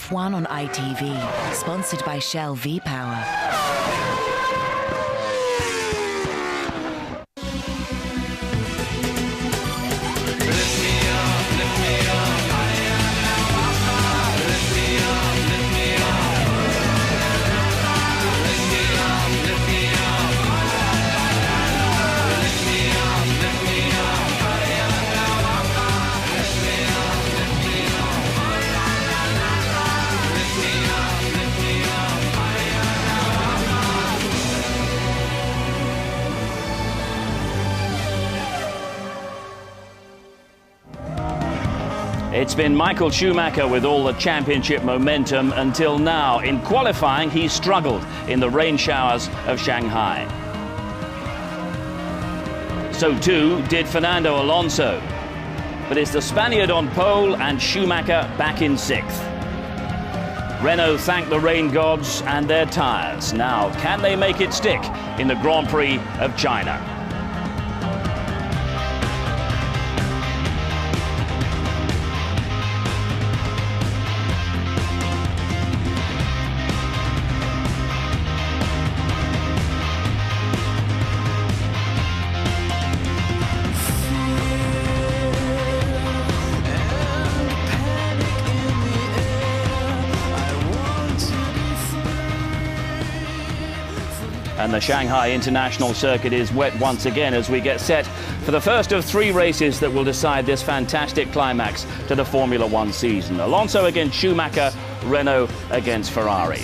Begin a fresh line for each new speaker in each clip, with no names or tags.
F1 on ITV, sponsored by Shell V-Power.
It's been Michael Schumacher with all the championship momentum until now. In qualifying, he struggled in the rain showers of Shanghai. So too did Fernando Alonso. But it's the Spaniard on pole and Schumacher back in sixth. Renault thank the rain gods and their tyres. Now, can they make it stick in the Grand Prix of China? And the Shanghai International Circuit is wet once again as we get set for the first of three races that will decide this fantastic climax to the Formula One season. Alonso against Schumacher, Renault against Ferrari.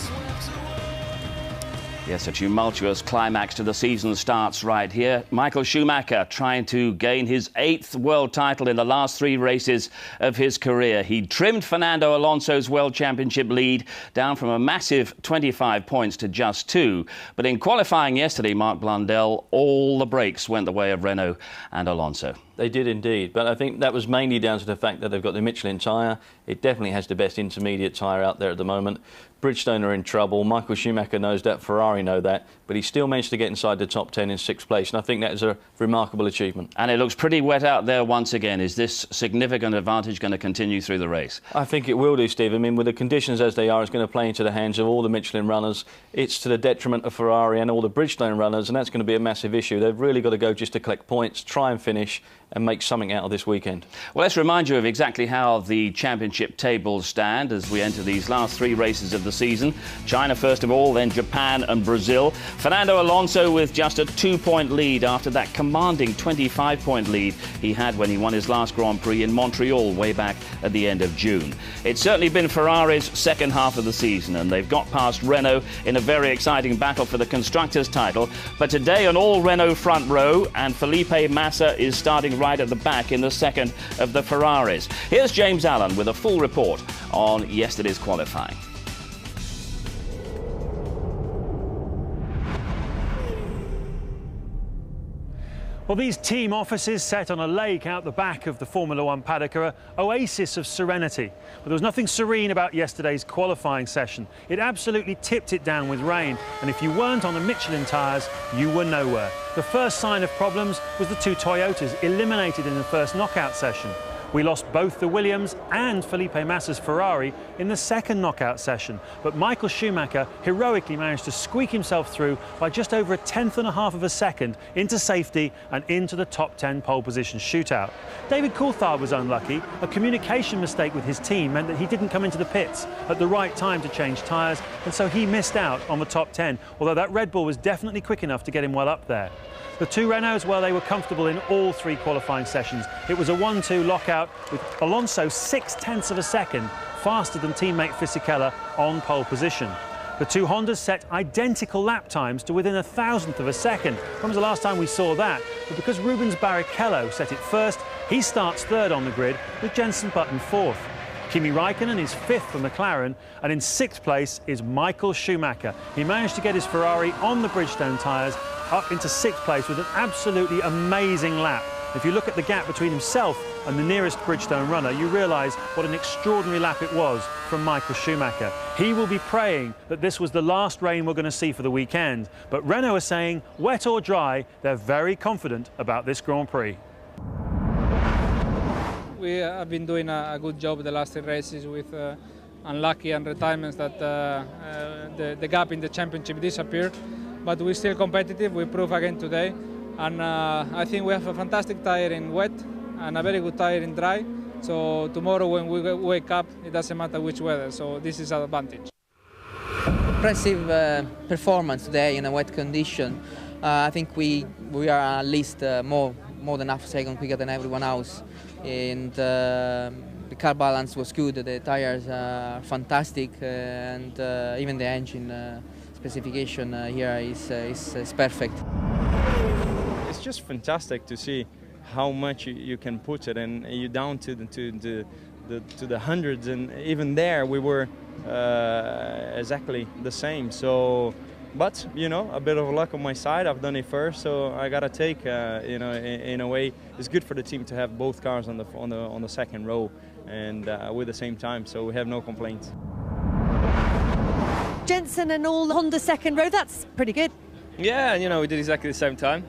Yes, a tumultuous climax to the season starts right here. Michael Schumacher trying to gain his 8th world title in the last three races of his career. He trimmed Fernando Alonso's World Championship lead down from a massive 25 points to just 2. But in qualifying yesterday, Mark Blundell, all the brakes went the way of Renault and Alonso.
They did indeed, but I think that was mainly down to the fact that they've got the Michelin tyre. It definitely has the best intermediate tyre out there at the moment. Bridgestone are in trouble. Michael Schumacher knows that, Ferrari know that, but he still managed to get inside the top 10 in 6th place, and I think that is a remarkable achievement.
And it looks pretty wet out there once again. Is this significant advantage going to continue through the race?
I think it will do, Steve. I mean, with the conditions as they are, it's going to play into the hands of all the Michelin runners. It's to the detriment of Ferrari and all the Bridgestone runners, and that's going to be a massive issue. They've really got to go just to collect points, try and finish, and make something out of this weekend. Well,
let's remind you of exactly how the championship tables stand as we enter these last three races of the season. China first of all, then Japan and Brazil. Fernando Alonso with just a 2-point lead after that commanding 25-point lead he had when he won his last Grand Prix in Montreal way back at the end of June. It's certainly been Ferrari's second half of the season, and they've got past Renault in a very exciting battle for the Constructors' title. But today an all-Renault front row, and Felipe Massa is starting right at the back in the second of the Ferraris. Here's James Allen with a full report on yesterday's qualifying.
Well, these team offices set on a lake out the back of the Formula One paddock are an oasis of serenity. But there was nothing serene about yesterday's qualifying session. It absolutely tipped it down with rain, and if you weren't on the Michelin tyres, you were nowhere. The first sign of problems was the two Toyotas eliminated in the first knockout session. We lost both the Williams and Felipe Massa's Ferrari in the second knockout session, but Michael Schumacher heroically managed to squeak himself through by just over a 1/10.5 of a second into safety and into the top 10 pole position shootout. David Coulthard was unlucky. A communication mistake with his team meant that he didn't come into the pits at the right time to change tyres, and so he missed out on the top 10, although that Red Bull was definitely quick enough to get him well up there. The two Renaults, well, they were comfortable in all three qualifying sessions. It was a 1-2 lockout with Alonso 0.6 of a second faster than teammate Fisichella on pole position. The two Hondas set identical lap times to within 1,000th of a second. When was the last time we saw that? But because Rubens Barrichello set it first, he starts third on the grid with Jenson Button fourth. Kimi Raikkonen is fifth for McLaren, and in 6th place is Michael Schumacher. He managed to get his Ferrari on the Bridgestone tyres up into 6th place with an absolutely amazing lap. If you look at the gap between himself and the nearest Bridgestone runner, you realise what an extraordinary lap it was from Michael Schumacher. He will be praying that this was the last rain we're going to see for the weekend. But Renault are saying, wet or dry, they're very confident about this Grand Prix.
We have been doing a good job the last three races with unlucky and retirements that the gap in the championship disappeared. But we're still competitive. We prove again today, and I think we have a fantastic tyre in wet and a very good tyre in dry. So tomorrow when we wake up, it doesn't matter which weather. So this is an advantage.
Impressive performance today in a wet condition. I think we are at least more than half a second quicker than everyone else, and the car balance was good. The tires are fantastic, and even the engine specification here is perfect.
It's just fantastic to see how much you can put it, and you're down to the hundreds, and even there we were exactly the same. So, but you know, a bit of luck on my side. I've done it first, so I gotta take. You know, in a way, it's good for the team to have both cars on the second row and with the same time. So we have no complaints.
Jensen and all Honda second row. That's pretty good.
Yeah, and you know, we did exactly the same time,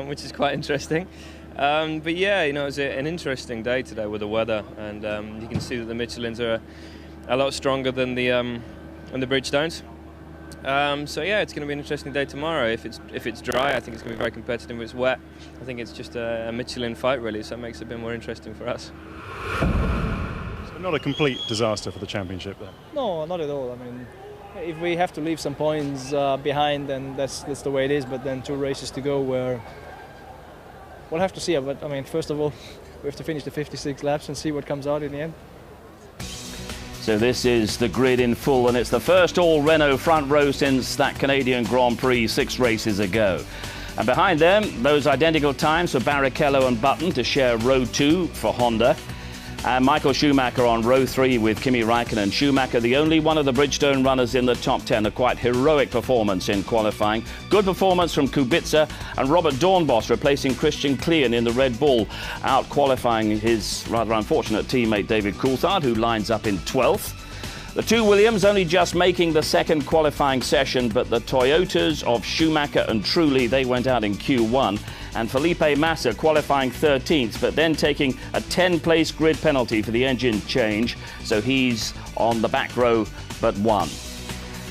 which is quite interesting. But yeah, you know, it was an interesting day today with the weather, and you can see that the Michelins are a lot stronger than the Bridgestones. So yeah, it's going to be an interesting day tomorrow. If it's dry, I think it's going to be very competitive. If it's wet, I think it's just a Michelin fight really, so it makes it a bit more interesting for us.
So not a complete disaster for the championship then?
No, not at all. I mean, if we have to leave some points behind, then that's the way it is. But then 2 races to go where we'll have to see. But I mean, first of all, we have to finish the 56 laps and see what comes out in the end.
So this is the grid in full, and it's the first all-Renault front row since that Canadian Grand Prix 6 races ago. And behind them, those identical times for Barrichello and Button to share row 2 for Honda. And Michael Schumacher on row 3 with Kimi Räikkönen. Schumacher, the only one of the Bridgestone runners in the top 10. A quite heroic performance in qualifying. Good performance from Kubica, and Robert Dornbos replacing Christian Klien in the Red Bull, out qualifying his rather unfortunate teammate David Coulthard, who lines up in 12th. The 2 Williams only just making the second qualifying session, but the Toyotas of Schumacher and Trulli, they went out in Q1. And Felipe Massa qualifying 13th, but then taking a 10-place grid penalty for the engine change, so he's on the back row but 1.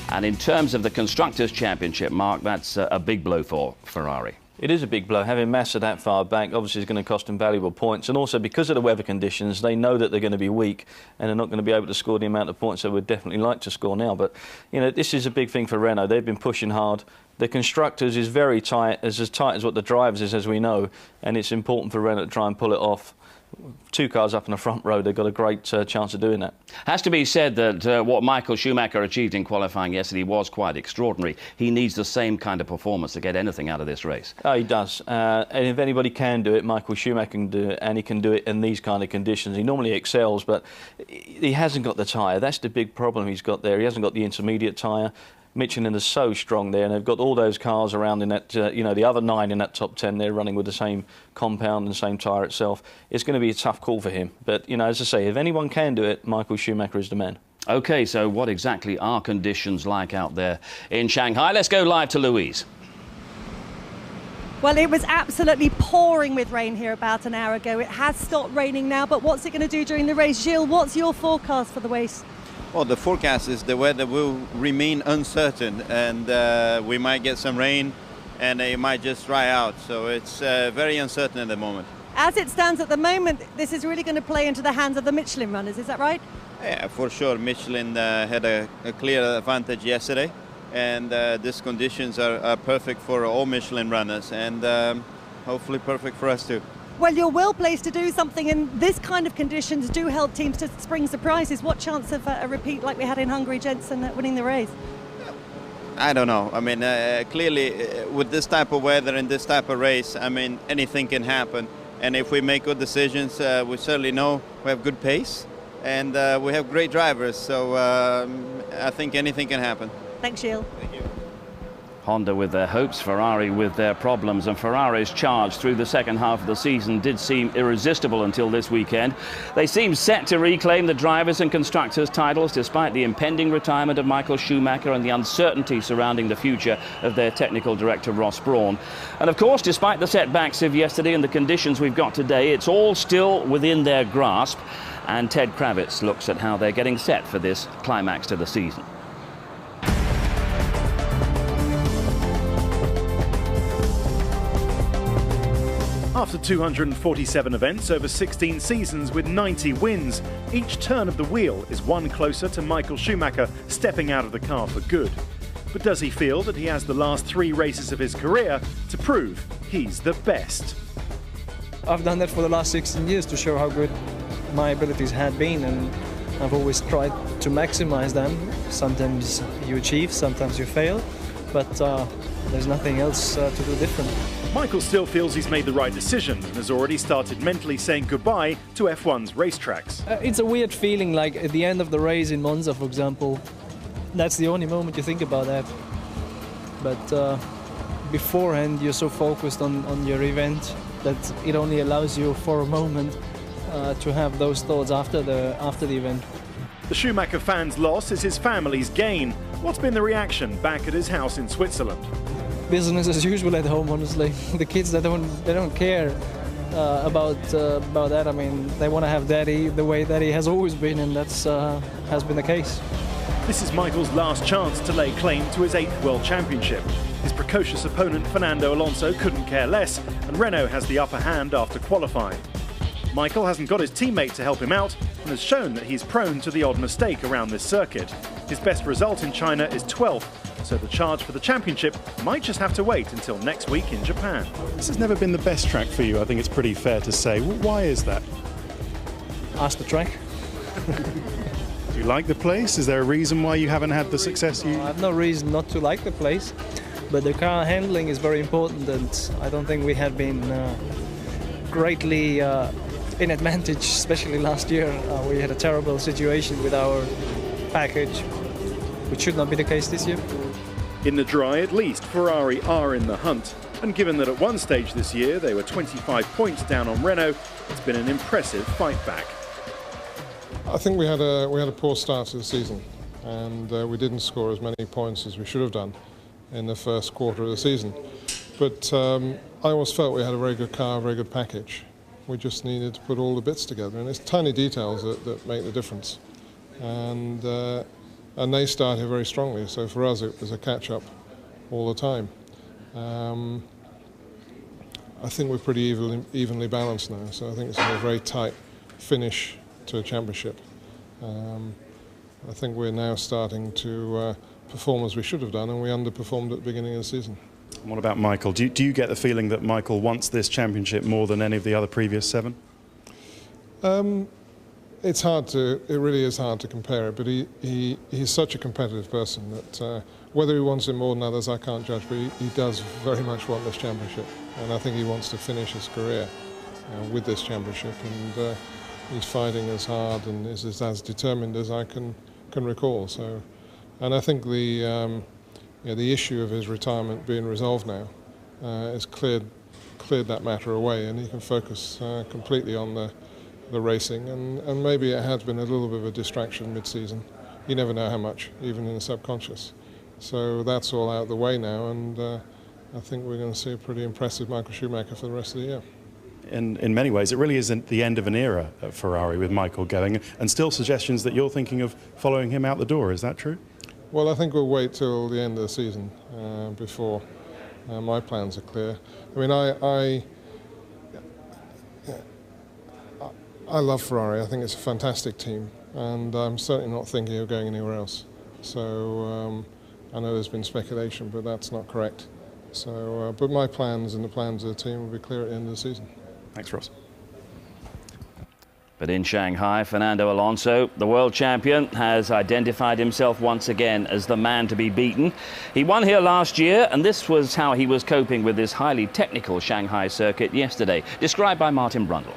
And in terms of the Constructors' Championship, Mark, that's a big blow for Ferrari.
It is a big blow. Having Massa that far back obviously is going to cost them valuable points, and also because of the weather conditions, they know that they're going to be weak and they're not going to be able to score the amount of points they would definitely like to score now. But you know, this is a big thing for Renault. They've been pushing hard. The Constructors is very tight, as tight as what the Drivers is, as we know, and it's important for Renault to try and pull it off. 2 cars up in the front row, they've got a great chance of doing that.
Has to be said that what Michael Schumacher achieved in qualifying yesterday was quite extraordinary. He needs the same kind of performance to get anything out of this race.
Oh, he does. And if anybody can do it, Michael Schumacher can do it, and he can do it in these kind of conditions. He normally excels, but he hasn't got the tyre. That's the big problem he's got there. He hasn't got the intermediate tyre. Michelin is so strong there, and they've got all those cars around in that, you know, the other 9 in that top 10, they're running with the same compound and same tyre itself. It's going to be a tough call for him. But, you know, as I say, if anyone can do it, Michael Schumacher is the man. OK, so what exactly are conditions like out there in Shanghai? Let's go live to Louise.
Well, it was absolutely pouring with rain here about an hour ago. It has stopped raining now, but what's it going to do during the race? Gilles, what's your forecast for the race?
Well, the forecast is the weather will remain uncertain, and we might get some rain and it might just dry out. So it's very uncertain at the moment.
As it stands at the moment, this is really going to play into the hands of the Michelin runners, is that right?
Yeah, for sure. Michelin had a clear advantage yesterday, and these conditions are perfect for all Michelin runners, and hopefully perfect for us too.
Well, you're well placed to do something, and this kind of conditions do help teams to spring surprises. What chance of a repeat like we had in Hungary, Jensen, winning the race?
I don't know. I mean, clearly, with this type of weather and this type of race, I mean, anything can happen. And if we make good decisions, we certainly know we have good pace, and we have great drivers. So I think anything can happen.
Thanks, Gilles.
Thank you.
Honda with their hopes, Ferrari with their problems, and Ferrari's charge through the second half of the season did seem irresistible until this weekend. They seem set to reclaim the drivers' and constructors' titles despite the impending retirement of Michael Schumacher and the uncertainty surrounding the future of their technical director Ross Brawn. And of course, despite the setbacks of yesterday and the conditions we've got today, it's all still within their grasp. And Ted Kravitz looks at how they're getting set for this climax to the season.
After 247 events over 16 seasons with 90 wins, each turn of the wheel is one closer to Michael Schumacher stepping out of the car for good. But does he feel that he has the last 3 races of his career to prove he's the best?
I've done that for the last 16 years to show how good my abilities had been, and I've always tried to maximize them. Sometimes you achieve, sometimes you fail, but there's nothing else to do different.
Michael still feels he's made the right decision and has already started mentally saying goodbye to F1's racetracks.
It's a weird feeling, like at the end of the race in Monza, for example. That's the only moment you think about that. But beforehand, you're so focused on your event that it only allows you for a moment to have those thoughts after the event.
The Schumacher fan's loss is his family's gain. What's been the reaction back at his house in Switzerland?
Business as usual at home, honestly. The kids, they don't care about that. I mean, they want to have Daddy the way Daddy has always been, and that's has been the case.
This is Michael's last chance to lay claim to his 8th World Championship. His precocious opponent Fernando Alonso couldn't care less, and Renault has the upper hand after qualifying. Michael hasn't got his teammate to help him out and has shown that he's prone to the odd mistake around this circuit. His best result in China is 12th, so the charge for the championship might just have to wait until next week in Japan.
This has never been the best track for you, I think it's pretty fair to say. Why is that?
Ask the track.
Do you like the place? Is there a reason why you haven't had the success you...
I have no reason not to like the place, but the car handling is very important, and I don't think we have been greatly in advantage, especially last year. We had a terrible situation with our package, which should not be the case this year.
In the dry, at least, Ferrari are in the hunt. And given that at one stage this year they were 25 points down on Renault, it's been an impressive fight back.
I think we had a poor start to the season, and we didn't score as many points as we should have done in the first quarter of the season. But I always felt we had a very good car, a very good package. We just needed to put all the bits together, and it's tiny details that make the difference. And they started very strongly, so for us it was a catch-up all the time. I think we're pretty evenly balanced now, so I think it's a very tight finish to a championship. I think we're now starting to perform as we should have done, and we underperformed at the beginning of the season.
And what about Michael? Do you get the feeling that Michael wants this championship more than any of the other previous 7?
It really is hard to compare it, but he's such a competitive person that whether he wants it more than others, I can't judge, but he does very much want this championship, and I think he wants to finish his career with this championship, and he's fighting as hard and is as determined as I can recall. So, and I think the issue of his retirement being resolved now has cleared that matter away, and he can focus completely on the racing, and maybe it has been a little bit of a distraction mid-season. You never know how much, even in the subconscious. So that's all out of the way now, and I think we're going to see a pretty impressive Michael Schumacher for the rest of the year.
In many ways, it really isn't the end of an era at Ferrari with Michael going, and still suggestions that you're thinking of following him out the door. Is that true?
Well, I think we'll wait till the end of the season before my plans are clear. I mean, I love Ferrari. I think it's a fantastic team, and I'm certainly not thinking of going anywhere else. So I know there's been speculation, but that's not correct. So, but my plans and the plans of the team will be clear at the end of the season.
Thanks, Ross.
But in Shanghai, Fernando Alonso, the world champion, has identified himself once again as the man to be beaten. He won here last year, and this was how he was coping with this highly technical Shanghai circuit yesterday, described by Martin Brundle.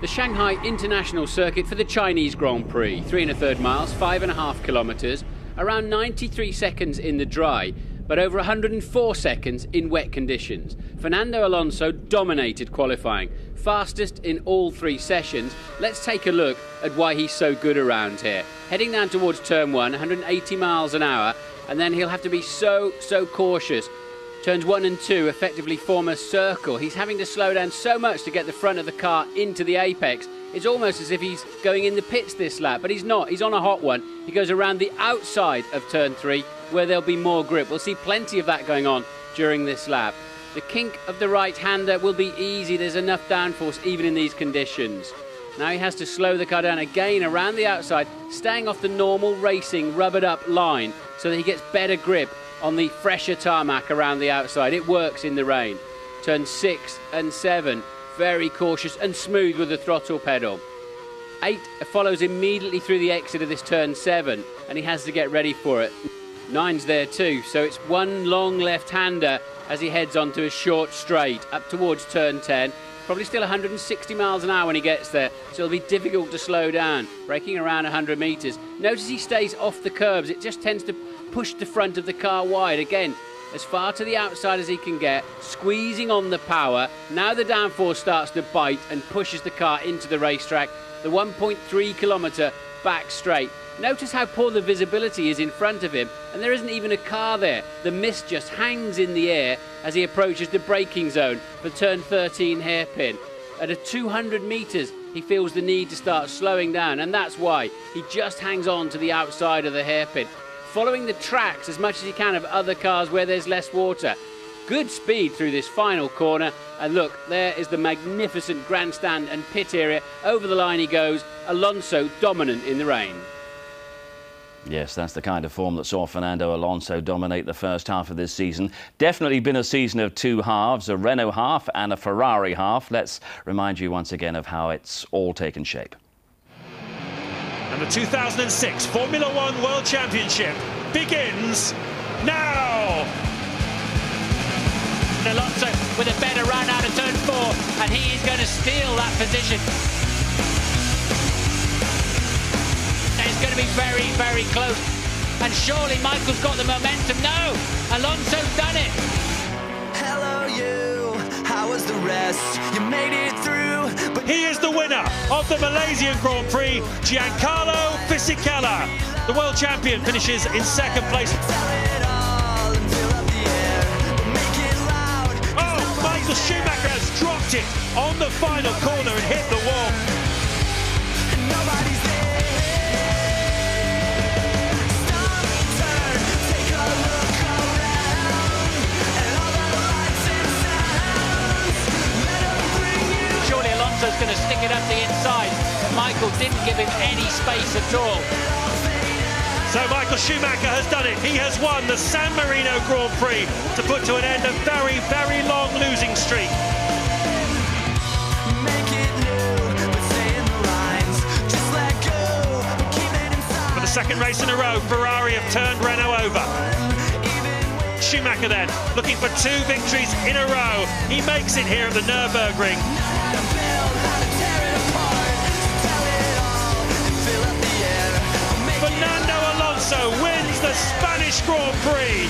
The Shanghai International Circuit for the Chinese Grand Prix. 3 1/3 miles, 5.5 kilometres, around 93 seconds in the dry, but over 104 seconds in wet conditions. Fernando Alonso dominated qualifying, fastest in all 3 sessions. Let's take a look at why he's so good around here. Heading down towards turn 1, 180 miles an hour, and then he'll have to be so cautious Turns 1 and 2 effectively form a circle. He's having to slow down so much to get the front of the car into the apex. It's almost as if he's going in the pits this lap, but he's not. He's on a hot one. He goes around the outside of turn 3, where there'll be more grip. We'll see plenty of that going on during this lap. The kink of the right-hander will be easy. There's enough downforce even in these conditions. Now he has to slow the car down again around the outside, staying off the normal racing rubbered up line so that he gets better grip on the fresher tarmac around the outside. It works in the rain. Turns 6 and 7, very cautious and smooth with the throttle pedal. 8 follows immediately through the exit of this turn 7, and he has to get ready for it. 9's there too, so it's one long left-hander as he heads onto a short straight up towards turn 10. Probably still 160 miles an hour when he gets there, so it'll be difficult to slow down, braking around 100 metres. Notice he stays off the curbs. It just tends to push the front of the car wide. Again, as far to the outside as he can get, squeezing on the power. Now the downforce starts to bite and pushes the car into the racetrack. The 1.3 kilometre back straight. Notice how poor the visibility is in front of him, and there isn't even a car there. The mist just hangs in the air as he approaches the braking zone for turn 13 hairpin. At a 200 metres, he feels the need to start slowing down, and that's why he just hangs on to the outside of the hairpin, following the tracks as much as he can of other cars where there's less water. Good speed through this final corner, and look, there is the magnificent grandstand and pit area. Over the line he goes, Alonso dominant in the rain.
Yes, that's the kind of form that saw Fernando Alonso dominate the first half of this season. Definitely been a season of two halves, a Renault half and a Ferrari half. Let's remind you once again of how it's all taken shape.
And the 2006 Formula One World Championship begins now.
Alonso with a better run out of turn 4, and he is going to steal that position. It's going to be very, very close. And surely Michael's got the momentum. No, Alonso's done it.
Hello, you. How was the rest? You made it through. But
he is the winner of the Malaysian Grand Prix, Giancarlo Fisichella. The world champion finishes in second place. Oh, Michael Schumacher has dropped it on the final corner and hit the wall.
Nobody's there.
Alonso's going to stick it up the inside. Michael didn't give him any space at all.
So Michael Schumacher has done it. He has won the San Marino Grand Prix to put to an end a very, very long losing streak. For the second race in a row, Ferrari have turned Renault over. Schumacher then, looking for 2 victories in a row. He makes it here at the Nürburgring. Fernando Alonso wins the Spanish Grand Prix.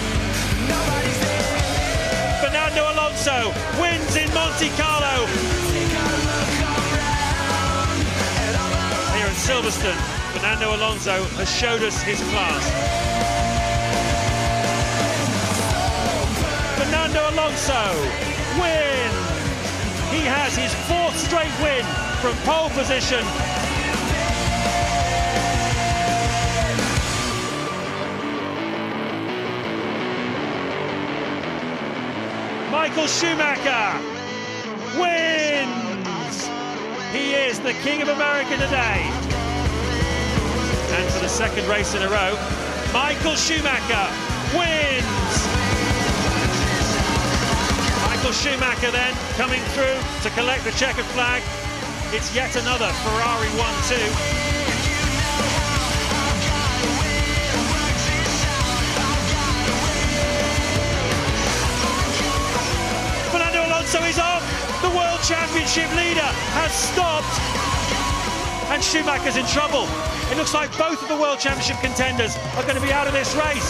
Fernando Alonso wins in Monte Carlo. Here at Silverstone, Fernando Alonso has showed us his class. Fernando Alonso wins. He has his 4th straight win from pole position. Michael Schumacher wins! He is the King of America today. And for the second race in a row, Michael Schumacher wins! Michael Schumacher then coming through to collect the checkered flag. It's yet another Ferrari 1-2. So he's off. The World Championship leader has stopped. And Schumacher's in trouble. It looks like both of the World Championship contenders are going to be out of this race.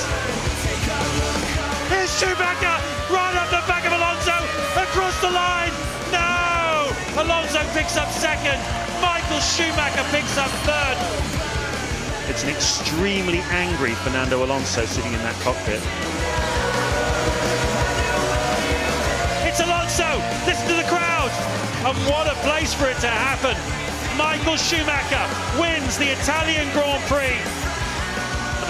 Here's Schumacher right up the back of Alonso, across the line. No! Alonso picks up second. Michael Schumacher picks up third. It's an extremely angry Fernando Alonso sitting in that cockpit. and what a place for it to happen. Michael Schumacher wins the Italian Grand Prix.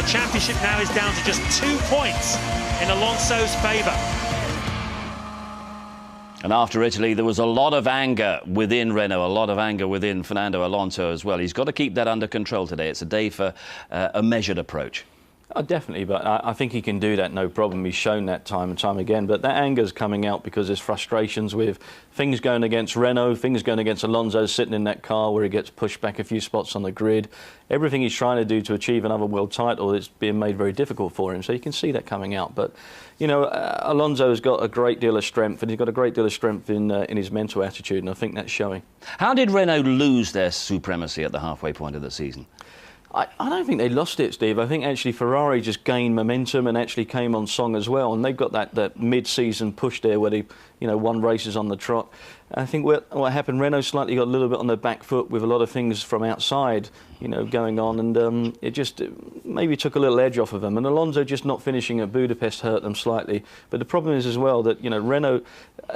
The championship now is down to just 2 points in Alonso's favour.
And after Italy, there was a lot of anger within Renault, a lot of anger within Fernando Alonso as well. He's got to keep that under control today. It's a day for a measured approach.
Oh, definitely, but I think he can do that, no problem. He's shown that time and time again. But that anger's coming out because there's frustrations with things going against Renault, things going against Alonso sitting in that car where he gets pushed back a few spots on the grid. Everything he's trying to do to achieve another world title is being made very difficult for him. So you can see that coming out. But, you know, Alonso's got a great deal of strength, and he's got a great deal of strength in his mental attitude, and I think that's showing.
How did Renault lose their supremacy at the halfway point of the season?
I don't think they lost it, Steve. I think actually Ferrari just gained momentum and actually came on song as well. And they've got that mid-season push there where they, you know, won races on the trot. I think what happened, Renault slightly got a little bit on their back foot with a lot of things from outside, you know, going on, and it just maybe took a little edge off of them. And Alonso just not finishing at Budapest hurt them slightly. But the problem is as well that, you know, Renault,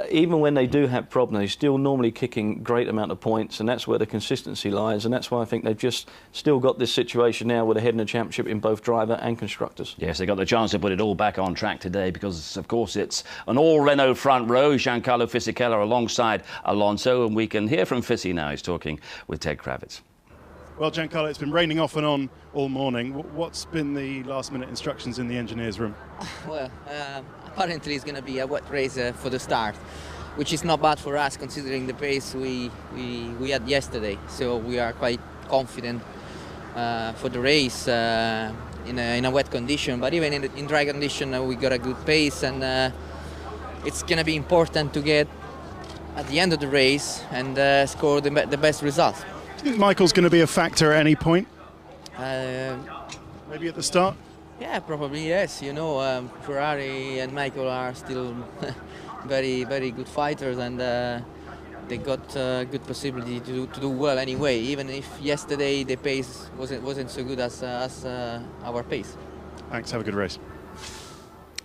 even when they do have problems, they're still normally kicking great amount of points, and that's where the consistency lies. And that's why I think they've just still got this situation now where they're heading the championship in both driver and constructors.
Yes, they got the chance to put it all back on track today because, of course, it's an all-Renault front row, Giancarlo Fisichella alongside Alonso, and we can hear from Fisi now. He's talking with Ted Kravitz.
Well, Giancarlo, it's been raining off and on all morning. What's been the last-minute instructions in the engineers' room?
Well, apparently it's going to be a wet race for the start, which is not bad for us considering the pace we had yesterday. So we are quite confident for the race in a wet condition. But even in dry condition, we got a good pace, and it's going to be important to get at the end of the race and score the best result.
Do you think Michael's going to be a factor at any point? Maybe at the start?
Yeah, probably yes. You know, Ferrari and Michael are still very, very good fighters, and they got good possibility to do well anyway. Even if yesterday the pace wasn't so good as our pace.
Thanks. Have a good race.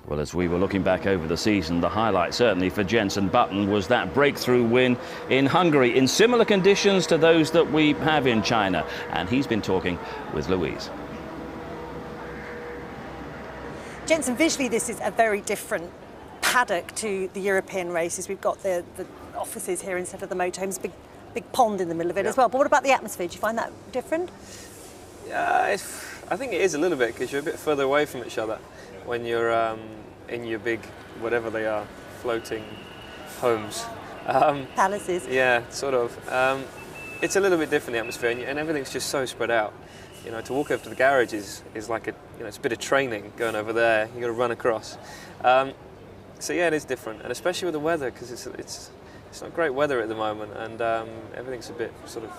Well, as we were looking back over the season, the highlight certainly for Jenson Button was that breakthrough win in Hungary in similar conditions to those that we have in China. And he's been talking with Louise.
Jenson, visually this is a very different paddock to the European races. We've got the offices here instead of the motorhomes, big pond in the middle of it as well. But what about the atmosphere? Do you find that different?
Yeah, I think it is a little bit because you're a bit further away from each other when you're in your big, whatever they are, floating homes.
Palaces.
Yeah, sort of. It's a little bit different, the atmosphere, and everything's just so spread out. You know, to walk over to the garage is like it's a bit of training going over there. You got to run across. So yeah, it is different, and especially with the weather, because it's not great weather at the moment, and everything's a bit sort of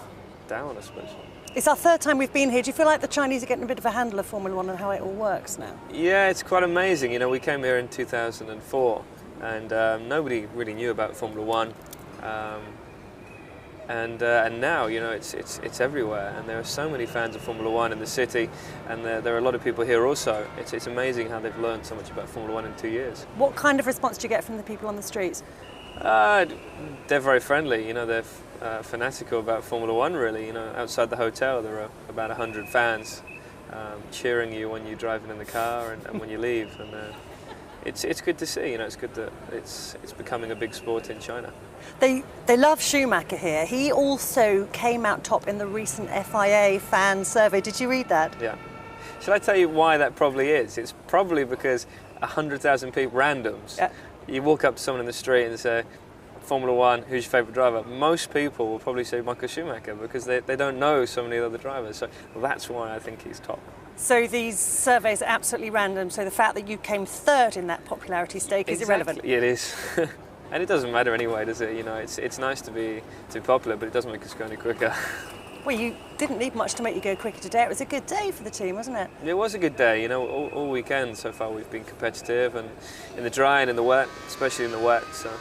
down, I suppose.
It's our third time we've been here. Do you feel like the Chinese are getting a bit of a handle of Formula One and how it all works now?
Yeah, it's quite amazing. You know, we came here in 2004, and nobody really knew about Formula One. And now, you know, it's everywhere, and there are so many fans of Formula One in the city, and there are a lot of people here also. It's amazing how they've learned so much about Formula One in 2 years.
What kind of response do you get from the people on the streets?
They're very friendly. You know, they're fanatical about Formula One. Really, you know, outside the hotel there are about 100 fans cheering you when you're driving in the car and when you leave, and it's good to see. You know, it's good that it's becoming a big sport in China.
They love Schumacher here. He also came out top in the recent FIA fan survey. Did you read that?
Yeah. Shall I tell you why that probably is? It's probably because 100,000 people, randoms, you walk up to someone in the street and say, Formula One, who's your favourite driver? Most people will probably say Michael Schumacher because they don't know so many other drivers. So that's why I think he's top.
So these surveys are absolutely random. So the fact that you came third in that popularity stake is irrelevant.
It is. And it doesn't matter anyway, does it? You know, it's nice to be popular, but it doesn't make us go any quicker.
Well, you didn't need much to make you go quicker today. It was a good day for the team, wasn't it?
It was a good day. You know, all weekend so far we've been competitive, and in the dry and in the wet, especially in the wet. So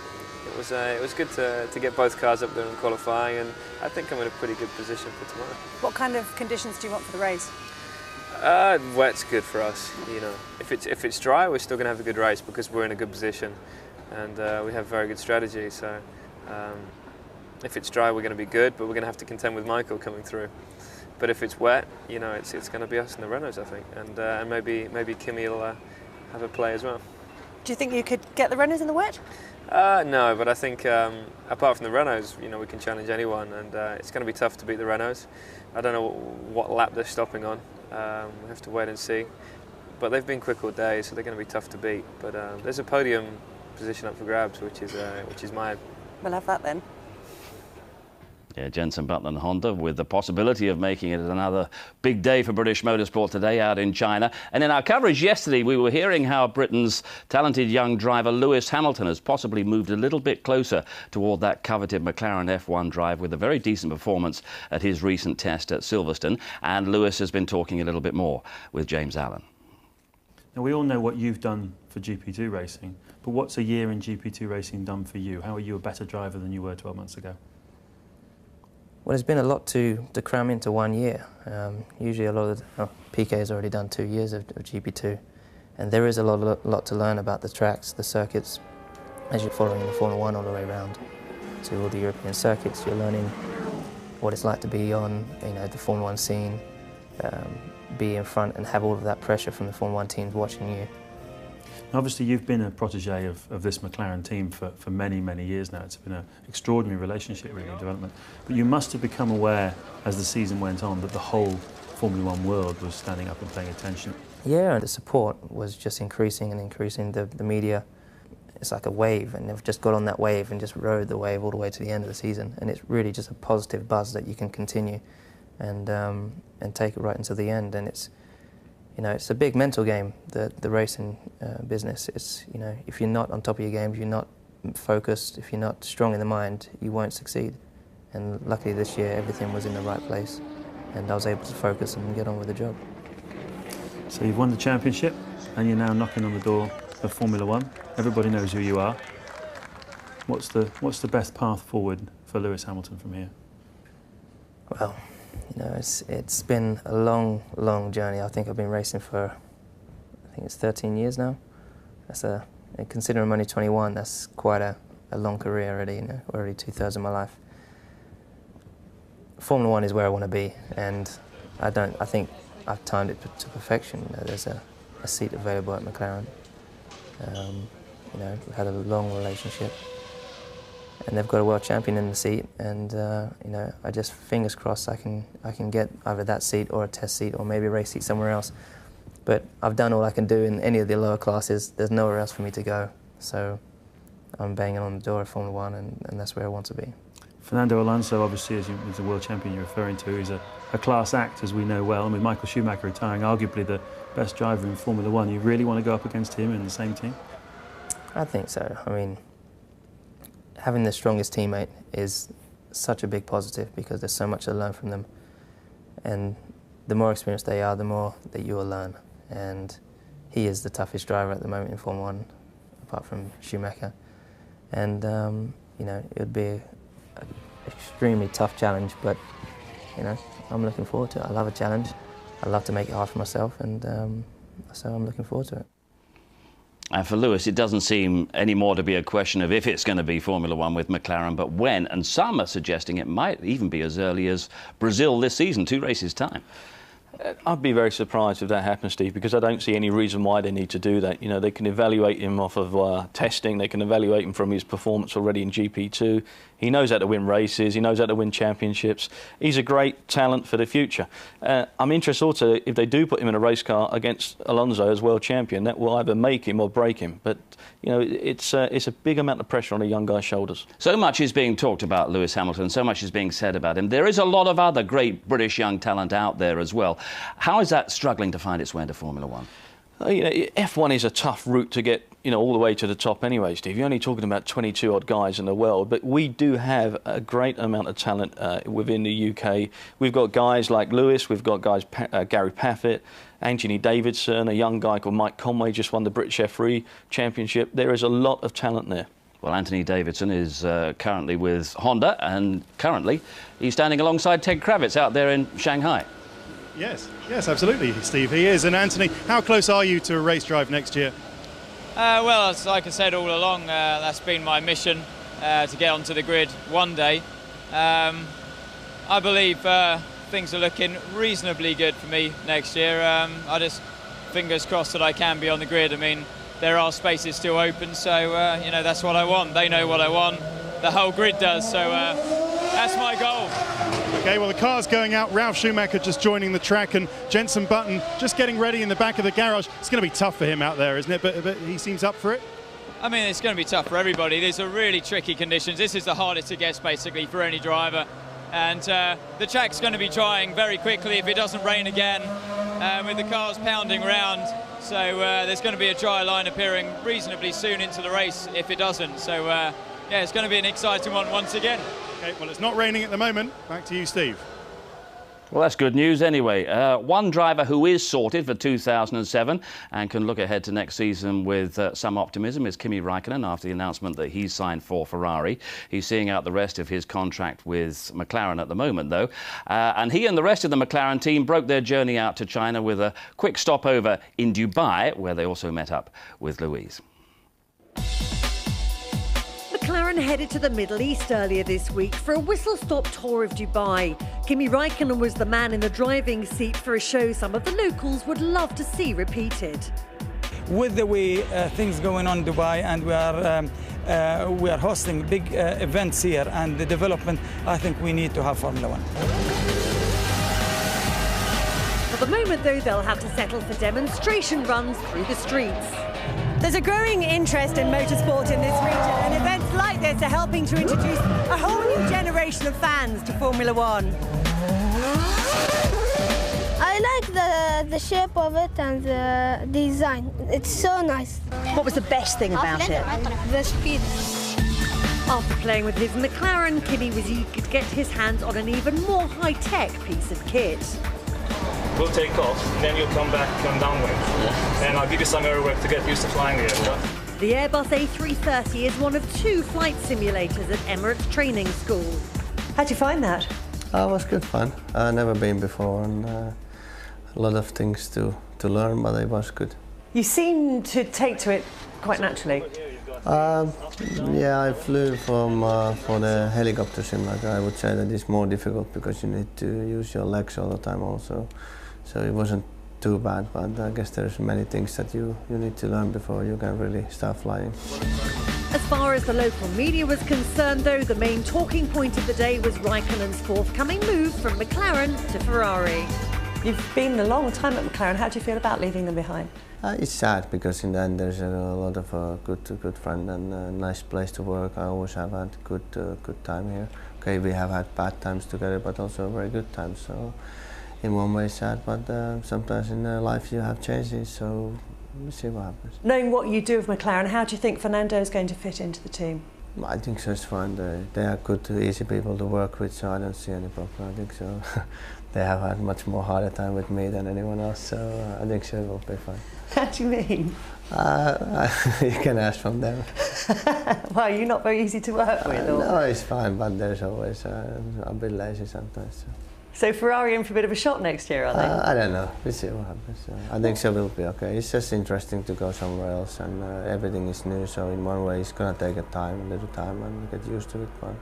it was good to get both cars up there in qualifying, and I think I'm in a pretty good position for tomorrow.
What kind of conditions do you want for the race?
Wet's good for us. You know, if it's dry, we're still going to have a good race because we're in a good position, and we have very good strategy. So if it's dry, we're going to be good, but we're going to have to contend with Michael coming through. But if it's wet, you know, it's going to be us and the Renaults, I think, and maybe Kimi will have a play as well.
Do you think you could get the Renaults in the wet?
No, but I think apart from the Renaults, you know, we can challenge anyone, and it's going to be tough to beat the Renaults. I don't know what lap they're stopping on. We have to wait and see. But they've been quick all day, so they're going to be tough to beat. But there's a podium position up for grabs, which is mine.
We'll have that then.
Yeah, Jenson Button and Honda with the possibility of making it another big day for British motorsport today out in China. And in our coverage yesterday, we were hearing how Britain's talented young driver Lewis Hamilton has possibly moved a little bit closer toward that coveted McLaren F1 drive with a very decent performance at his recent test at Silverstone. And Lewis has been talking a little bit more with James Allen.
Now, we all know what you've done for GP2 racing, but what's a year in GP2 racing done for you? How are you a better driver than you were 12 months ago?
Well, there's been a lot to cram into 1 year. Usually a lot of PK has already done 2 years of GP2, and there is a lot to learn about the tracks, the circuits. As you're following the Formula 1 all the way around to all the European circuits, you're learning what it's like to be on, you know, the Formula 1 scene, be in front and have all of that pressure from the Formula 1 teams watching you.
Obviously, you've been a protege of this McLaren team for many, many years now. It's been an extraordinary relationship, really, in development. But you must have become aware, as the season went on, that the whole Formula 1 world was standing up and paying attention.
Yeah, and the support was just increasing and increasing. The media, it's like a wave, and they've just got on that wave and just rode the wave all the way to the end of the season. And it's really just a positive buzz that you can continue and take it right until the end. And it's, you know, it's a big mental game, the racing business. It's, you know, if you're not on top of your game, if you're not focused, if you're not strong in the mind, you won't succeed. And luckily this year, everything was in the right place, and I was able to focus and get on with the job.
So you've won the championship, and you're now knocking on the door of Formula 1. Everybody knows who you are. What's the best path forward for Lewis Hamilton from here?
Well, you know, it's been a long, long journey. I think I've been racing for, I think it's 13 years now. Considering I'm only 21, that's quite a long career already, you know, already 2/3 of my life. Formula 1 is where I want to be, and I think I've timed it to perfection. You know, there's a seat available at McLaren. You know, we've had a long relationship, and they've got a world champion in the seat, and you know, I just, fingers crossed, I can get either that seat or a test seat or maybe a race seat somewhere else. But I've done all I can do in any of the lower classes. There's nowhere else for me to go, so I'm banging on the door of Formula 1, and that's where I want to be.
Fernando Alonso, obviously, as the world champion you're referring to, is a class act, as we know well. And with Michael Schumacher retiring, arguably the best driver in Formula 1, you really want to go up against him in the same team?
I think so. I mean, having the strongest teammate is such a big positive, because there's so much to learn from them. And the more experienced they are, the more that you will learn. And he is the toughest driver at the moment in Formula 1, apart from Schumacher. And, you know, it would be an extremely tough challenge, but, you know, I'm looking forward to it. I love a challenge. I love to make it hard for myself, and so I'm looking forward to it.
And for Lewis, it doesn't seem anymore to be a question of if it's going to be Formula 1 with McLaren, but when. And some are suggesting it might even be as early as Brazil this season, 2 races' time.
I'd be very surprised if that happens, Steve, because I don't see any reason why they need to do that. You know, they can evaluate him off of testing. They can evaluate him from his performance already in GP2. He knows how to win races. He knows how to win championships. He's a great talent for the future. I'm interested also, if they do put him in a race car against Alonso as world champion, that will either make him or break him. But, you know, it's a big amount of pressure on a young guy's shoulders.
So much is being talked about Lewis Hamilton, so much is being said about him. There is a lot of other great British young talent out there as well. How is that struggling to find its way into Formula 1?
You know, F1 is a tough route to get, you know, all the way to the top anyway, Steve. You're only talking about 22 odd guys in the world, but we do have a great amount of talent within the UK. We've got guys like Lewis, we've got guys, Gary Paffett, Anthony Davidson, a young guy called Mike Conway just won the British F3 Championship. There is a lot of talent there.
Well, Anthony Davidson is currently with Honda, and currently he's standing alongside Ted Kravitz out there in Shanghai.
Yes, absolutely, Steve, he is. And Anthony, how close are you to a race drive next year?
Well, like I said all along, that's been my mission, to get onto the grid one day. I believe things are looking reasonably good for me next year. I just fingers crossed that I can be on the grid. I mean, there are spaces still open, so you know, that's what I want. They know what I want. The whole grid does, so that's my goal.
Okay, well, the car's going out. Ralf Schumacher just joining the track, and Jenson Button just getting ready in the back of the garage. It's going to be tough for him out there, isn't it? But he seems up for it.
I mean, it's going to be tough for everybody. These are really tricky conditions. This is the hardest it gets, basically, for any driver. And the track's going to be drying very quickly if it doesn't rain again, with the cars pounding around. So there's going to be a dry line appearing reasonably soon into the race if it doesn't. So yeah, it's going to be an exciting one once again.
Okay, well, it's not raining at the moment. Back to you, Steve.
Well, that's good news anyway. One driver who is sorted for 2007 and can look ahead to next season with some optimism is Kimi Raikkonen after the announcement that he's signed for Ferrari. He's seeing out the rest of his contract with McLaren at the moment, though. And he and the rest of the McLaren team broke their journey out to China with a quick stopover in Dubai, where they also met up with Louise.
McLaren headed to the Middle East earlier this week for a whistle-stop tour of Dubai. Kimi Raikkonen was the man in the driving seat for a show some of the locals would love to see repeated.
With the way things going on in Dubai, and we are hosting big events here, and the development, I think we need to have Formula One.
For the moment, though, they'll have to settle for demonstration runs through the streets. There's a growing interest in motorsport in this region, and events like this are helping to introduce a whole new generation of fans to Formula One.
I like the shape of it and the design. It's so nice.
What was the best thing about it?
The speed.
After playing with his McLaren, Kimi was eager to get his hands on an even more high-tech piece of kit.
We'll take off, and then you'll come downwind. And I'll give you some airwork to get used to flying the aircraft.
The Airbus A330 is one of 2 flight simulators at Emirates Training School. How'd you find that?
It was good fun. I've never been before, and a lot of things to learn, but it was good.
You seem to take to it quite naturally.
Yeah, I flew for the helicopter simulator. I would say that it's more difficult because you need to use your legs all the time also. So it wasn't too bad, but I guess there's many things that you need to learn before you can really start flying.
As far as the local media was concerned, though, the main talking point of the day was Raikkonen's forthcoming move from McLaren to Ferrari. You've been a long time at McLaren. How do you feel about leaving them behind?
It's sad because in the end there's a lot of good friends and a nice place to work. I always have had good time here. Okay, we have had bad times together, but also very good times. So in one way sad, but sometimes in life you have changes. So we'll see what happens.
Knowing what you do with McLaren, how do you think Fernando is going to fit into the team?
I think so, it's fine. They are good, easy people to work with, so I don't see any problem. I think so. They have had much more harder time with me than anyone else, so I think so it will be fine.
How do you mean?
You can ask from them.
Why, you're not very easy to work with? Or?
No, it's fine, but there's always a bit lazy sometimes.
So Ferrari in for a bit of a shot next year, are they?
I don't know. We'll see what happens. I think so will be okay. It's just interesting to go somewhere else, and everything is new, so in one way it's going to take a little time, and get used to it, but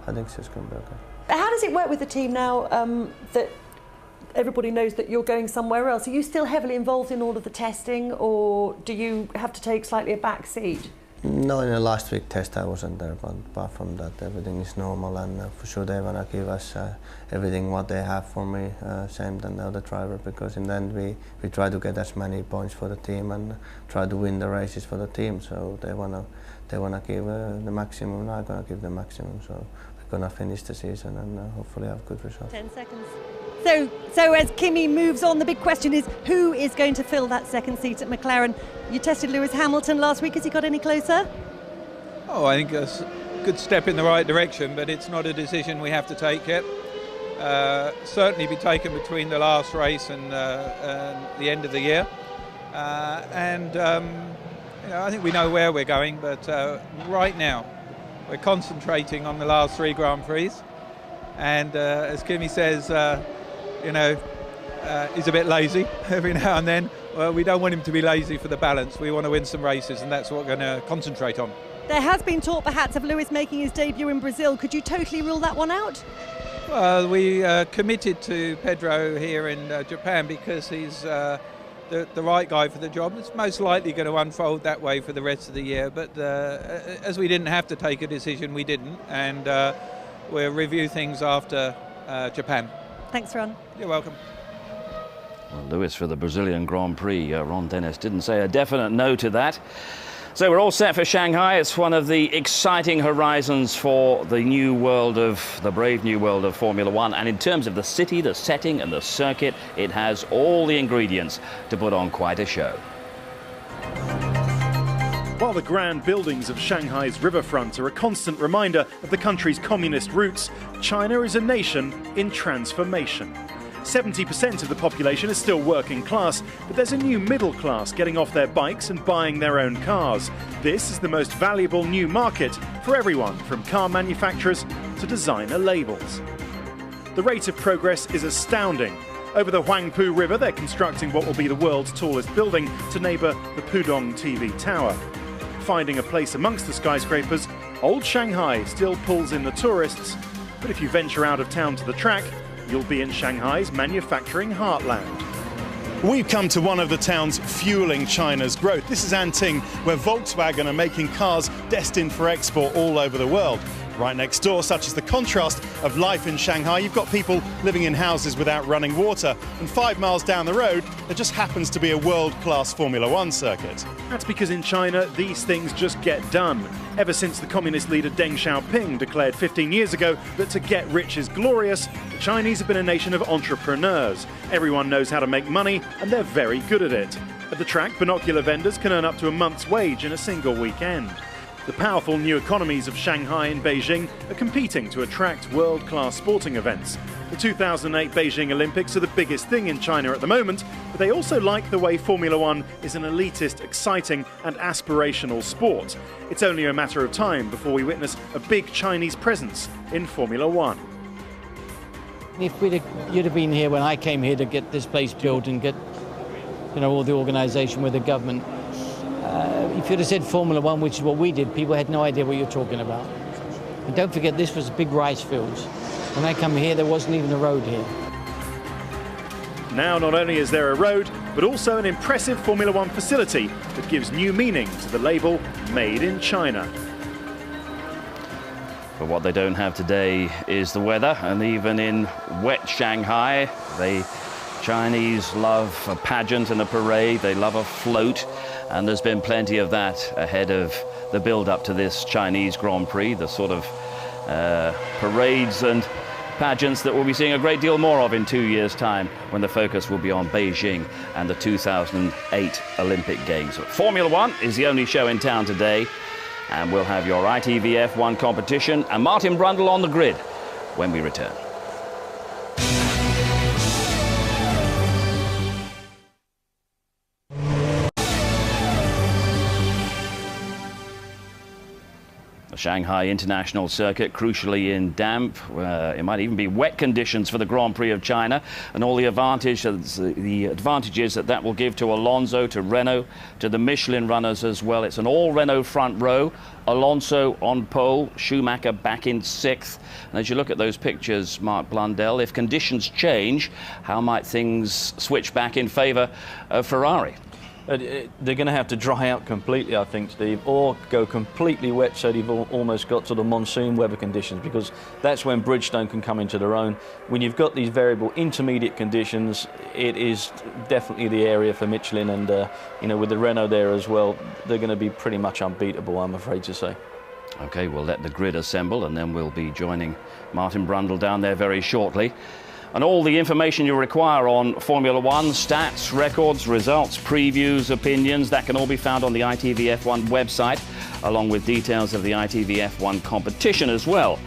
I think so it's going to be okay.
How does it work with the team now that everybody knows that you're going somewhere else? Are you still heavily involved in all of the testing, or do you have to take slightly a back seat?
No, in the last week test I wasn't there, but apart from that everything is normal, and for sure they want to give us everything what they have for me, same than the other driver, because in the end we try to get as many points for the team and try to win the races for the team, so they wanna give the maximum, and I'm gonna give the maximum, so we're gonna finish the season and hopefully have good results.
10 seconds. So as Kimi moves on, the big question is who is going to fill that second seat at McLaren? You tested Lewis Hamilton last week. Has he got any closer?
Oh, I think that's a good step in the right direction, but it's not a decision we have to take yet. Certainly be taken between the last race and the end of the year. You know, I think we know where we're going, but right now we're concentrating on the last 3 Grand Prix. And as Kimi says, you know, he's a bit lazy every now and then. Well, we don't want him to be lazy for the balance. We want to win some races, and that's what we're going to concentrate on.
There has been talk perhaps of Lewis making his debut in Brazil. Could you totally rule that one out?
Well, we committed to Pedro here in Japan because he's the right guy for the job. It's most likely going to unfold that way for the rest of the year, but as we didn't have to take a decision, we didn't, and we'll review things after Japan.
Thanks, Ron.
You're welcome.
Well, Lewis for the Brazilian Grand Prix. Ron Dennis didn't say a definite no to that. So we're all set for Shanghai. It's one of the exciting horizons for the brave new world of Formula One. And in terms of the city, the setting and the circuit, it has all the ingredients to put on quite a show.
While the grand buildings of Shanghai's riverfront are a constant reminder of the country's communist roots, China is a nation in transformation. 70% of the population is still working class, but there's a new middle class getting off their bikes and buying their own cars. This is the most valuable new market for everyone, from car manufacturers to designer labels. The rate of progress is astounding. Over the Huangpu River, they're constructing what will be the world's tallest building to neighbour the Pudong TV Tower. Finding a place amongst the skyscrapers, old Shanghai still pulls in the tourists, but if you venture out of town to the track, you'll be in Shanghai's manufacturing heartland.
We've come to one of the towns fueling China's growth. This is Anting, where Volkswagen are making cars destined for export all over the world. Right next door, such as the contrast of life in Shanghai, you've got people living in houses without running water. And 5 miles down the road, there just happens to be a world-class Formula One circuit.
That's because in China, these things just get done. Ever since the communist leader Deng Xiaoping declared 15 years ago that to get rich is glorious, the Chinese have been a nation of entrepreneurs. Everyone knows how to make money, and they're very good at it. At the track, binocular vendors can earn up to a month's wage in a single weekend. The powerful new economies of Shanghai and Beijing are competing to attract world-class sporting events. The 2008 Beijing Olympics are the biggest thing in China at the moment, but they also like the way Formula One is an elitist, exciting and aspirational sport. It's only a matter of time before we witness a big Chinese presence in Formula One.
If you'd have been here when I came here to get this place built and get, all the organisation with the government, if you'd have said Formula One, which is what we did, people had no idea what you're talking about. And don't forget, this was big rice fields. When I come here, there wasn't even a road here.
Now, not only is there a road, but also an impressive Formula One facility that gives new meaning to the label Made in China.
But what they don't have today is the weather, and even in wet Shanghai, the Chinese love a pageant and a parade, they love a float. And there's been plenty of that ahead of the build-up to this Chinese Grand Prix, the sort of parades and pageants that we'll be seeing a great deal more of in 2 years' time, when the focus will be on Beijing and the 2008 Olympic Games. But Formula One is the only show in town today, and we'll have your ITV F1 competition and Martin Brundle on the grid when we return. The Shanghai International Circuit, crucially in damp, it might even be wet conditions for the Grand Prix of China, and all the advantages that will give to Alonso, to Renault, to the Michelin runners as well. It's an all-Renault front row. Alonso on pole, Schumacher back in 6th. And as you look at those pictures, Mark Blundell, if conditions change, how might things switch back in favour of Ferrari?
They're going to have to dry out completely, I think, Steve, or go completely wet so they've almost got to the monsoon weather conditions, because that's when Bridgestone can come into their own. When you've got these variable intermediate conditions, it is definitely the area for Michelin, and with the Renault there as well, they're going to be pretty much unbeatable, I'm afraid to say.
OK, we'll let the grid assemble, and then we'll be joining Martin Brundle down there very shortly. And all the information you require on Formula One, stats, records, results, previews, opinions, that can all be found on the ITV F1 website, along with details of the ITV F1 competition as well.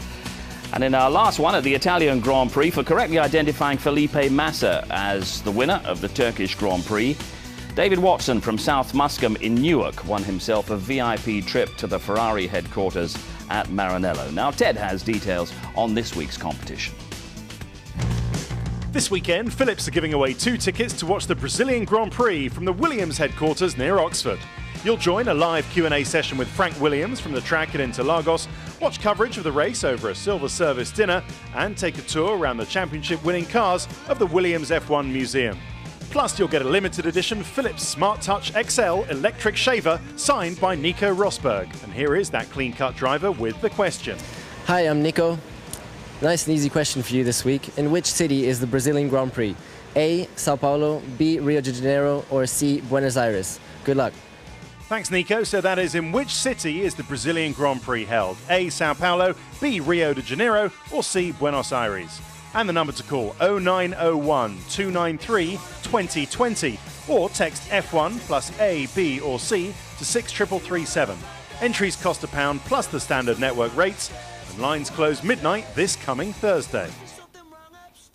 And in our last one at the Italian Grand Prix, for correctly identifying Felipe Massa as the winner of the Turkish Grand Prix, David Watson from South Muscombe in Newark won himself a VIP trip to the Ferrari headquarters at Maranello. Now, Ted has details on this week's competition.
This weekend, Philips are giving away 2 tickets to watch the Brazilian Grand Prix from the Williams headquarters near Oxford.
You'll join a live Q&A session with Frank Williams from the track at Interlagos, watch coverage of the race over a silver service dinner, and take a tour around the championship-winning cars of the Williams F1 Museum. Plus, you'll get a limited edition Philips Smart Touch XL electric shaver signed by Nico Rosberg. And here is that clean-cut driver with the question.
Hi, I'm Nico. Nice and easy question for you this week. In which city is the Brazilian Grand Prix? A. Sao Paulo, B. Rio de Janeiro, or C. Buenos Aires? Good luck.
Thanks, Nico. So that is, in which city is the Brazilian Grand Prix held? A. Sao Paulo, B. Rio de Janeiro, or C. Buenos Aires? And the number to call 0901 293 2020, or text F1 plus A, B or C to 63337. Entries cost £1 plus the standard network rates, and lines close midnight this coming Thursday.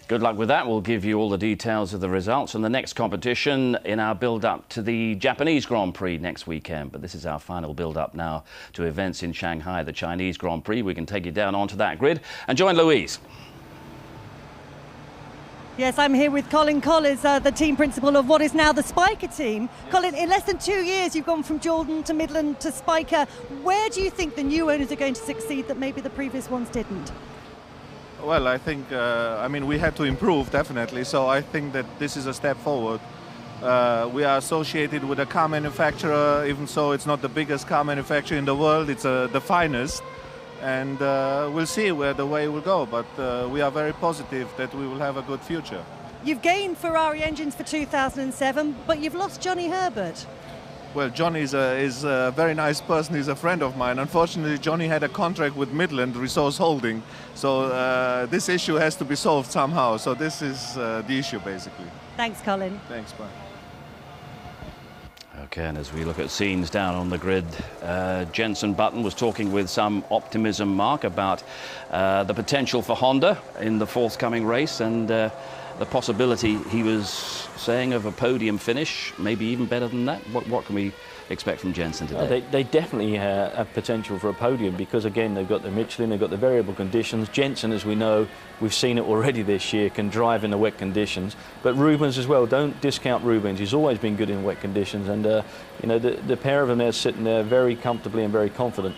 Good luck with that. We'll give you all the details of the results and the next competition in our build-up to the Japanese Grand Prix next weekend. But this is our final build-up now to events in Shanghai, the Chinese Grand Prix. We can take you down onto that grid and join Louise.
Yes, I'm here with Colin Collins, the team principal of what is now the Spiker team. Yes. Colin, in less than 2 years, you've gone from Jordan to Midland to Spiker. Where do you think the new owners are going to succeed that maybe the previous ones didn't?
Well, I think, we had to improve, definitely, so I think that this is a step forward. We are associated with a car manufacturer, even so it's not the biggest car manufacturer in the world, it's the finest. And we'll see where the way will go, but we are very positive that we will have a good future.
You've gained Ferrari engines for 2007, but you've lost Johnny Herbert.
Well, Johnny is a very nice person. He's a friend of mine. Unfortunately, Johnny had a contract with Midland Resource Holding, so this issue has to be solved somehow. So this is the issue, basically.
Thanks, Colin.
Thanks, bye.
Okay, and as we look at scenes down on the grid, Jenson Button was talking with some optimism, Mark, about the potential for Honda in the forthcoming race and the possibility, he was saying, of a podium finish, maybe even better than that. What can we expect from Jenson today?
They definitely have potential for a podium because, again, they've got the Michelin, they've got the variable conditions. Jenson, as we know, we've seen it already this year, can drive in the wet conditions. But Rubens as well, don't discount Rubens. He's always been good in wet conditions. And, the pair of them are sitting there very comfortably and very confident.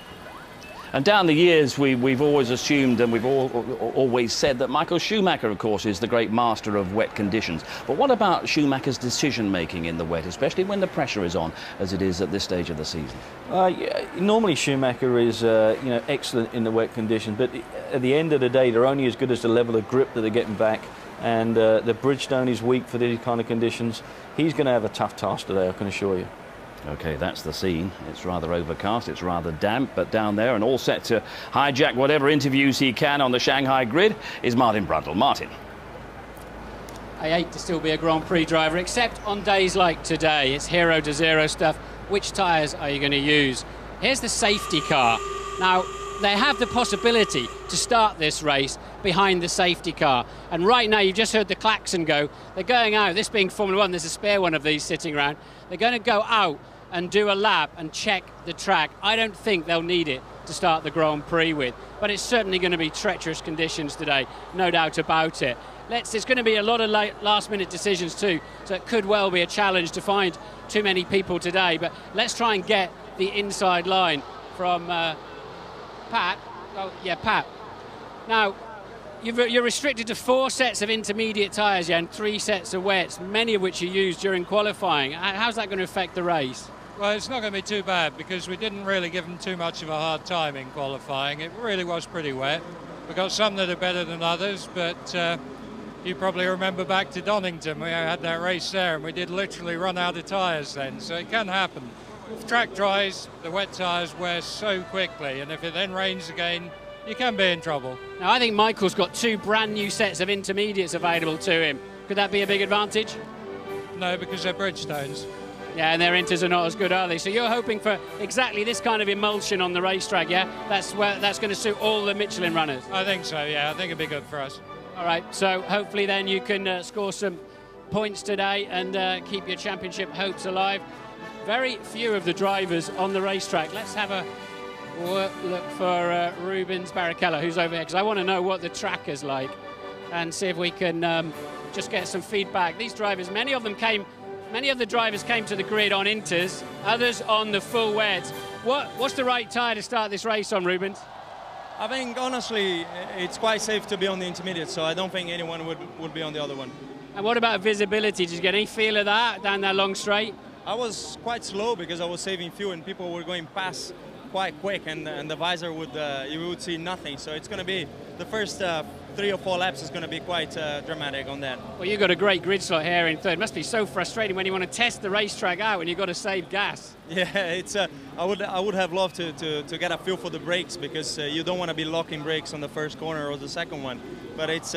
And down the years, we've always assumed and we've always said that Michael Schumacher, of course, is the great master of wet conditions. But what about Schumacher's decision-making in the wet, especially when the pressure is on, as it is at this stage of the season?
Normally Schumacher is excellent in the wet conditions, but at the end of the day, they're only as good as the level of grip that they're getting back. And the Bridgestone is weak for these kind of conditions. He's going to have a tough task today, I can assure you.
OK, that's the scene. It's rather overcast, it's rather damp, but down there and all set to hijack whatever interviews he can on the Shanghai grid is Martin Brundle. Martin.
I hate to still be a Grand Prix driver, except on days like today. It's 0 to 0 stuff. Which tyres are you going to use? Here's the safety car. Now, they have the possibility to start this race behind the safety car. And right now, you've just heard the klaxon go. They're going out. This being Formula One, there's a spare one of these sitting around. They're going to go out and do a lap and check the track. I don't think they'll need it to start the Grand Prix with, but it's certainly going to be treacherous conditions today, no doubt about it. It's going to be a lot of last-minute decisions too, so it could well be a challenge to find too many people today, but let's try and get the inside line from Pat. Oh, yeah, Pat. Now, you're restricted to 4 sets of intermediate tyres, and 3 sets of wets, many of which you used during qualifying. How's that going to affect the race?
Well, it's not going to be too bad because we didn't really give them too much of a hard time in qualifying. It really was pretty wet. We've got some that are better than others, but you probably remember back to Donington. We had that race there and we did literally run out of tyres then, so it can happen. If track dries, the wet tyres wear so quickly, and if it then rains again, you can be in trouble.
Now, I think Michael's got 2 brand new sets of intermediates available to him. Could that be a big advantage?
No, because they're Bridgestones.
Yeah, and their inters are not as good, are they? So you're hoping for exactly this kind of emulsion on the racetrack, yeah? That's going to suit all the Michelin runners?
I think so, yeah. I think it'd be good for us.
All right, so hopefully then you can score some points today and keep your championship hopes alive. Very few of the drivers on the racetrack. Let's have a look for Rubens Barrichello, who's over here, because I want to know what the track is like and see if we can just get some feedback. These drivers, many of them came Many of the drivers came to the grid on inters, others on the full wets. What's the right tyre to start this race on, Rubens?
I think, honestly, it's quite safe to be on the intermediate, so I don't think anyone would be on the other one.
And what about visibility? Did you get any feel of that down that long straight?
I was quite slow because I was saving fuel and people were going past quite quick, and the visor you would see nothing. So it's going to be the first 3 or 4 laps is going to be quite dramatic on that.
Well, you've got a great grid slot here in third. It must be so frustrating when you want to test the racetrack out and you've got to save gas.
Yeah, it's. I would have loved to get a feel for the brakes, because you don't want to be locking brakes on the first corner or the second one. But it's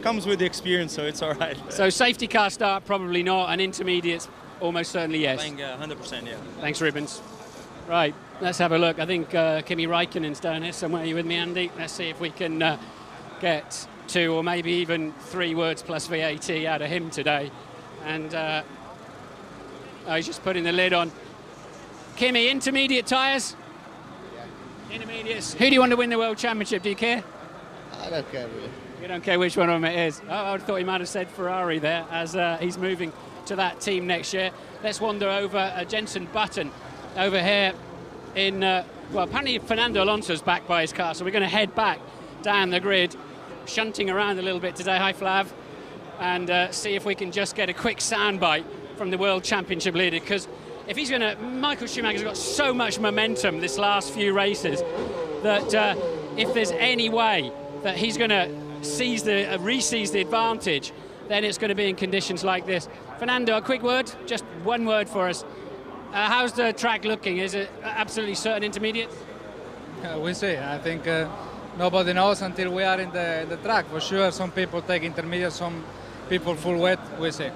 comes with the experience, so it's all right.
So safety car start, probably not, and intermediates, almost certainly yes.
I think 100%, yeah.
Thanks, Rubens. Right, let's have a look. I think Kimi Räikkönen's down here somewhere. Are you with me, Andy? Let's see if we can get 2 or maybe even 3 words plus VAT out of him today. And he's just putting the lid on. Kimi, intermediate tyres? Yeah. Intermediates. Who do you want to win the World Championship? Do you care?
I don't care really.
You don't care which one of them it is? Oh, I thought he might have said Ferrari there, as he's moving to that team next year. Let's wander over Jenson Button over here in, well, apparently Fernando Alonso's back by his car, so we're going to head back down the grid, shunting around a little bit today. Hi, Flav. And see if we can just get a quick soundbite from the World Championship leader, because if he's going to, Michael Schumacher's got so much momentum this last few races that if there's any way that he's going to re-seize the advantage, then it's going to be in conditions like this. Fernando, a quick word, just one word for us. How's the track looking? Is it absolutely certain intermediate?
We'll see. I think nobody knows until we are in the track. For sure, some people take intermediate, some people full wet. We'll see.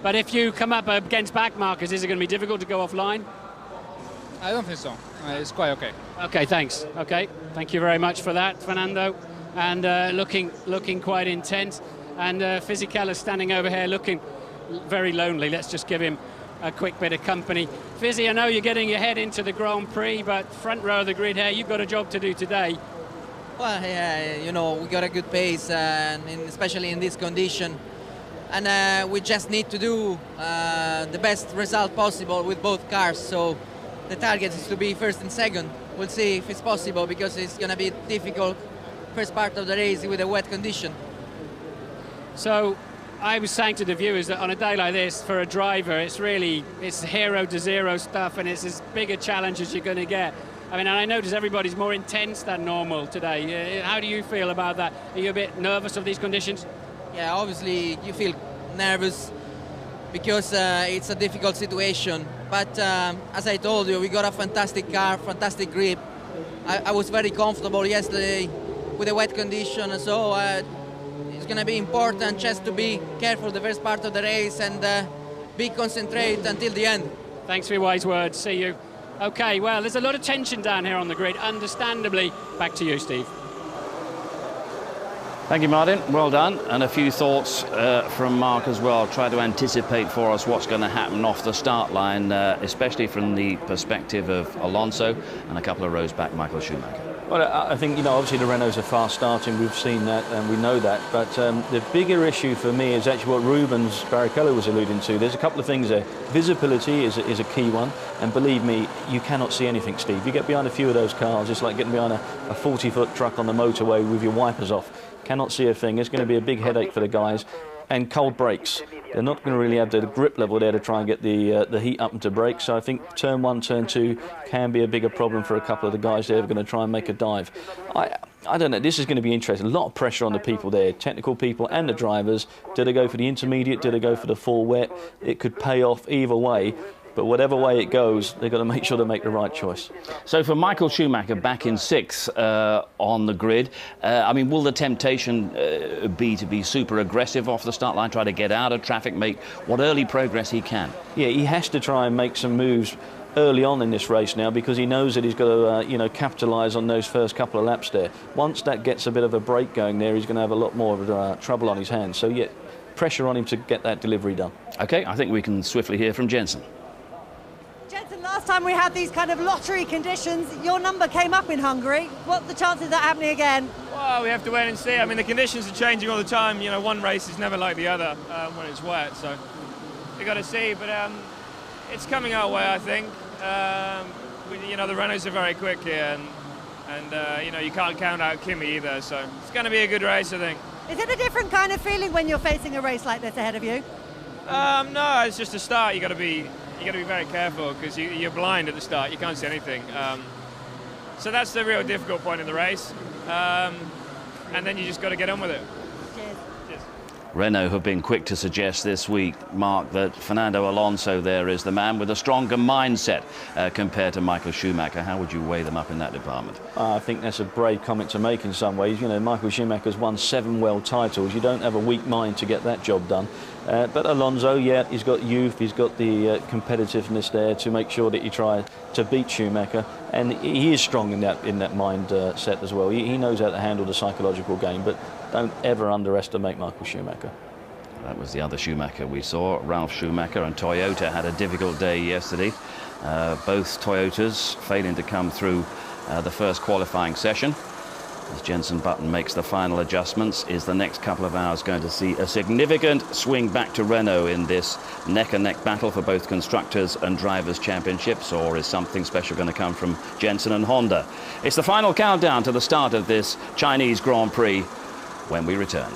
But if you come up against back markers, is it going to be difficult to go offline?
I don't think so. It's quite okay.
Okay, thanks. Okay, thank you very much for that, Fernando. And looking quite intense. And Fisichella standing over here looking very lonely. Let's just give him a quick bit of company. Fizzy, I know you're getting your head into the Grand Prix, but front row of the grid here, you've got a job to do today.
Well, yeah, you know, we got a good pace, and especially in this condition. And we just need to do the best result possible with both cars. So the target is to be first and second. We'll see if it's possible, because it's going to be difficult first part of the race with a wet condition.
So I was saying to the viewers that on a day like this, for a driver, it's 0 to 0 stuff, and it's as big a challenge as you're going to get. I mean, and I notice everybody's more intense than normal today. How do you feel about that? Are you a bit nervous of these conditions?
Yeah, obviously you feel nervous because it's a difficult situation. But as I told you, we got a fantastic car, fantastic grip. I was very comfortable yesterday with the wet condition, so it's going to be important just to be careful the first part of the race and be concentrated until the end.
Thanks for your wise words. See you. Okay, well, there's a lot of tension down here on the grid, understandably. Back to you, Steve.
Thank you, Martin. Well done. And a few thoughts from Mark as well. Try to anticipate for us what's going to happen off the start line, especially from the perspective of Alonso and a couple of rows back, Michael Schumacher.
Well, I think, you know, obviously the Renaults are fast starting. We've seen that and we know that. But the bigger issue for me is actually what Rubens Barrichello was alluding to. There's a couple of things there. Visibility is a key one. And believe me, you cannot see anything, Steve. You get behind a few of those cars, it's like getting behind a 40-foot truck on the motorway with your wipers off. Cannot see a thing. It's going to be a big headache for the guys. And cold brakes. They're not going to really have the grip level there to try and get the heat up into brakes. So I think turn 1, turn 2 can be a bigger problem for a couple of the guys there who are going to try and make a dive. I don't know. This is going to be interesting. A lot of pressure on the people there, technical people and the drivers. Do they go for the intermediate? Do they go for the full wet? It could pay off either way. But whatever way it goes, they've got to make sure they make the right choice.
So for Michael Schumacher back in 6th on the grid, I mean, will the temptation be to be super aggressive off the start line, try to get out of traffic, make what early progress he can?
Yeah, he has to try and make some moves early on in this race now, because he knows that he's got to, capitalise on those first couple of laps there. Once that gets a bit of a break going there, he's going to have a lot more of trouble on his hands. So, yeah, pressure on him to get that delivery done.
OK, I think we can swiftly hear from Jenson.
Last time we had these kind of lottery conditions, your number came up in Hungary. What are the chances of that happening again?
Well, we have to wait and see. I mean, the conditions are changing all the time. You know, one race is never like the other when it's wet. So we got to see. But it's coming our way, I think. You know, the Renaults are very quick here, and you know, you can't count out Kimi either. So it's going to be a good race, I think.
Is it a different kind of feeling when you're facing a race like this ahead of you?
No, it's just a start. You got to be very careful because you're blind at the start. You can't see anything. So that's the real difficult point in the race. And then you just got to get on with it. Cheers.
Renault have been quick to suggest this week, Mark, that Fernando Alonso there is the man with a stronger mindset compared to Michael Schumacher. How would you weigh them up in that department?
I think that's a brave comment to make in some ways. You know, Michael Schumacher's won 7 world titles. You don't have a weak mind to get that job done. But Alonso, yeah, he's got youth, he's got the competitiveness there to make sure that you try to beat Schumacher, and he is strong in that mindset as well. He knows how to handle the psychological game, but don't ever underestimate Michael Schumacher.
That was the other Schumacher we saw, Ralf Schumacher, and Toyota had a difficult day yesterday. Both Toyotas failing to come through the first qualifying session. As Jenson Button makes the final adjustments, is the next couple of hours going to see a significant swing back to Renault in this neck-and-neck battle for both Constructors and Drivers' Championships, or is something special going to come from Jenson and Honda? It's the final countdown to the start of this Chinese Grand Prix when we return.